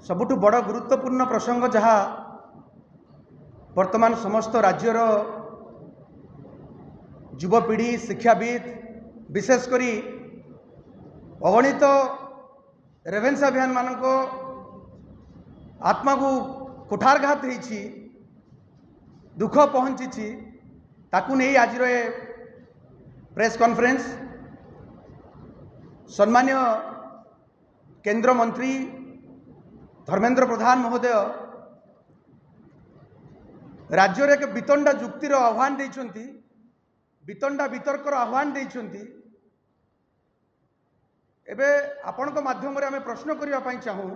सबुठु बड़ गुरुत्वपूर्ण प्रसंग जहाँ वर्तमान समस्त राज्यर युवपीढ़ी शिक्षाविद विशेषकर अगणित रेवेन्सा अभियान मानक आत्मा को कुठारघात होती दुख पहुँची ताकू नहीं आज प्रेस कॉन्फ्रेंस सम्मान्य केंद्र मंत्री धर्मेंद्र प्रधान महोदय राज्य एक वितंडा जुक्तिर आह्वान देइछंती वितंडा वितर्कर आह्वान देइछंती। एबे आपण को माध्यम रे हमें प्रश्न करिया पई चाहूँ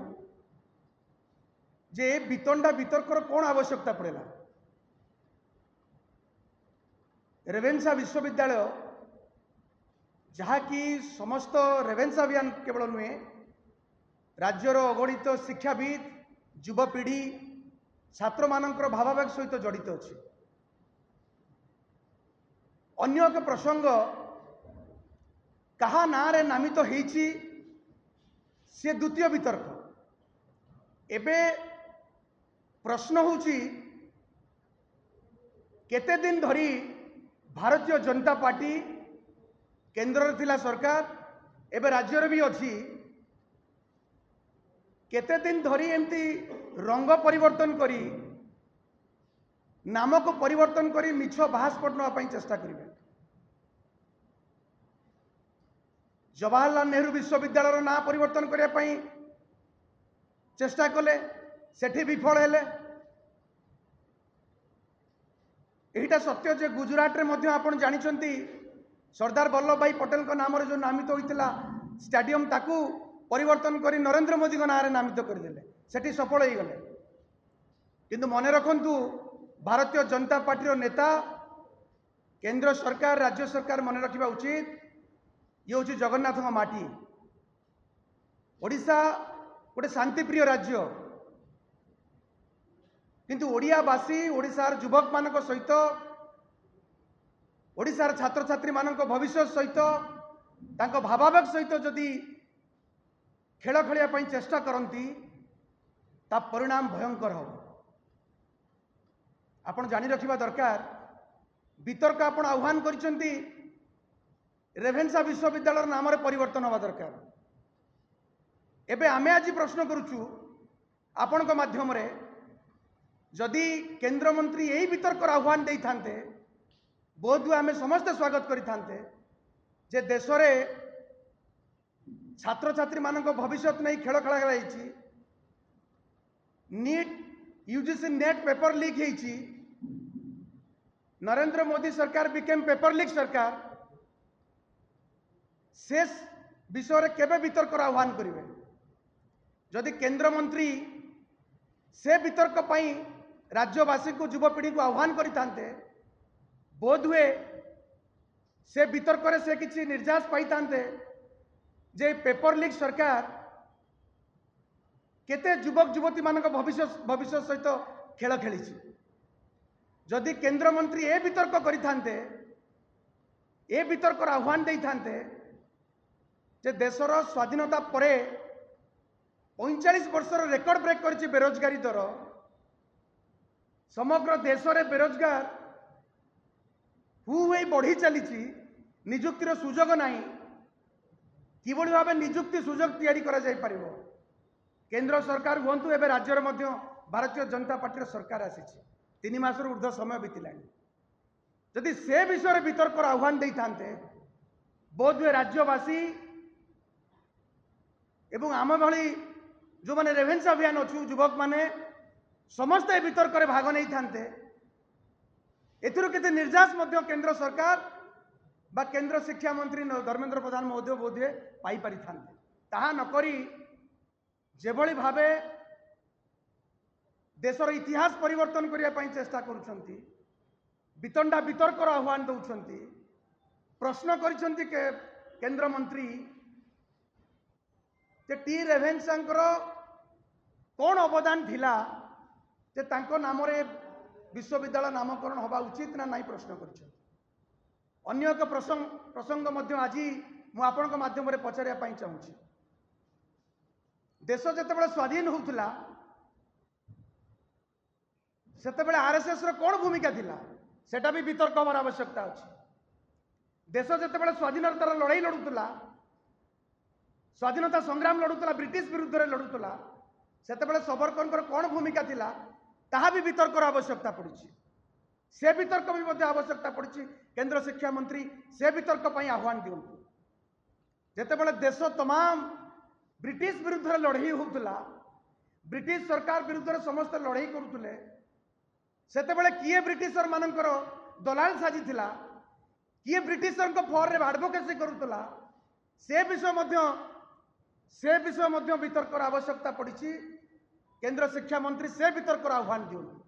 जे वितंडा वितर्कर कौन आवश्यकता पड़ेला। रेवेन्सा विश्वविद्यालय जहाँकि समस्त रेवेन्सा अभियान केवल नुहे राज्यर अगणित शिक्षाविद युवपीढ़ी छात्र मानकर भावावेग सहित जड़ित अच्छी। अन्य एक प्रसंग कहा ना रे नामित होइछि से द्वितीय वितर्क। एबे प्रश्न होछि केते दिन धरी भारतीय जनता पार्टी केंद्र थिला सरकार एबे राज्य भी अच्छी केते दिन धरी एमती रंग परिवर्तन करी नाम को परिवर्तन करी मिछ बाहास्पट नापी चेष्टा करेंगे। जवाहरलाल नेहरू विश्वविद्यालय ना परिवर्तन करने चेष्टा कले सेठी विफल हेले। एटा सत्य जे गुजरात रे मध्य आपण जानिचंती सरदार वल्लभ भाई पटेल को नाम जो नामित होता स्टेडियम ताकू परिवर्तन करी नरेंद्र मोदी को नाम नामित करदेले सेठी सफल हो गले। किंतु मन रखंतु भारतीय जनता पार्टी नेता केंद्र सरकार राज्य सरकार मन रखा उचित ये हूँ जगन्नाथ माटी। ओडिशा गोटे शांतिप्रिय राज्य किंतु ओडियावासी ओडिशार युवक मानक सहित ओडिशार छात्र छात्री मानक भविष्य सहित तांको भावावेग सहित जदि खेल खेलिया चेष्टा करती ता परिणाम भयंकर हो। आपण जानी रखिबा दरकार वितर्क आपण आह्वान करिसेंती रेवेन्सा विश्वविद्यालय नाम रे परिवर्तन हवा दरकार। एबे आमे आज प्रश्न करूछु आपण को माध्यम रे जदि केंद्र मंत्री यही वितर्क आह्वान देई थांते बहुत आमे समस्त स्वागत करि थांते जे देश रे छात्र छात्री मानक भविष्य नहीं खेल खेला जाइछि। NEET UGC NET paper leak होइछि। नरेंद्र मोदी सरकार बिकेम पेपर लीक सरकार। शेष विषय रे केबे वितर्क आह्वान करिवे। जदि केंद्र मंत्री से वितर्क पई राज्यवासी को युवपीढ़ी को आह्वान करितांते बोध हुए से वितर्क रे से किछि निर्यास पाइतांते जे पेपर लीक सरकार केते युवक युवती मानक भविष्य सहित खेल खेली। जदि केंद्र मंत्री ए वितर्क करिथांते ए वितर्क आह्वान देइथांते जे देशर स्वाधीनता परे 45 वर्षर रेकर्ड ब्रेक करिछि बेरोजगारी दर। समग्र देश रे बेरोजगार हुई बढ़ी चली निजुक्तिर सुजोग नहीं किभली भाव निजुक्ति सुजोग तैयारी करा जाय परिबो। केंद्र सरकार हुंतु एवं राज्य मध्य भारतीय जनता पार्टी सरकार आसी 3 मासर ऊर्ध्व समय बीतलानी। जदि से विषय वितर्क आह्वान दे था बोध हुए राज्यवासी एवं आम भली जो मैंने रेवेन्सा अभियान अच्छु युवक माने समस्त वितर्क भाग नहीं था एते निर्यास केंद्र सरकार बा केंद्र शिक्षा मंत्री धर्मेंद्र प्रधान महोदय बोधे पाई पारि थांते ताहा नकरी जेभली भावे देशर इतिहास परिवर्तन करने चेष्टा करुछंती वितंडा वितर्क आह्वान दौरान प्रश्न करिसेंती केंद्र मंत्री जे टी रेवेन्सांकर कौन अवदान थिला जे तांको नाम रे विश्वविद्यालय नामकरण हवा उचित ना नहीं प्रश्न कर। अन्य एक प्रसंग मध्य आज मुझे माध्यम पचारिया चाहूँगी देश जितेबाला स्वाधीन होता सेतेबेले आरएसएस रो कौन भूमिका थिला सेटा भी वितर्क हमार आवश्यकता अच्छी। देश जितेबाला स्वाधीनतार लड़ाई लड़ुला स्वाधीनता संग्राम लड़ुला ब्रिटिश विरुद्ध में लड़ुला सेतेबेले सावरकर कौन भूमिका थिला ताहा भी वितर्कर आवश्यकता पड़ी से वितर्क भी आवश्यकता पड़ी। केंद्र शिक्षा मंत्री से वितर्क आह्वान दिंतु जितेबाला देश तमाम ब्रिटिश विरुद्ध में लड़ाई होता ब्रिटिश सरकार विरुद्ध समस्त लड़ाई करुले सेतेबेले किए ब्रिटिशर मानकर दलाल साजी किए ब्रिटिशर फॉर एडवोकेसी करुला से विषय वितर्कर आवश्यकता पड़ी। केंद्र शिक्षा मंत्री से वितर्कर आह्वान दिंतु।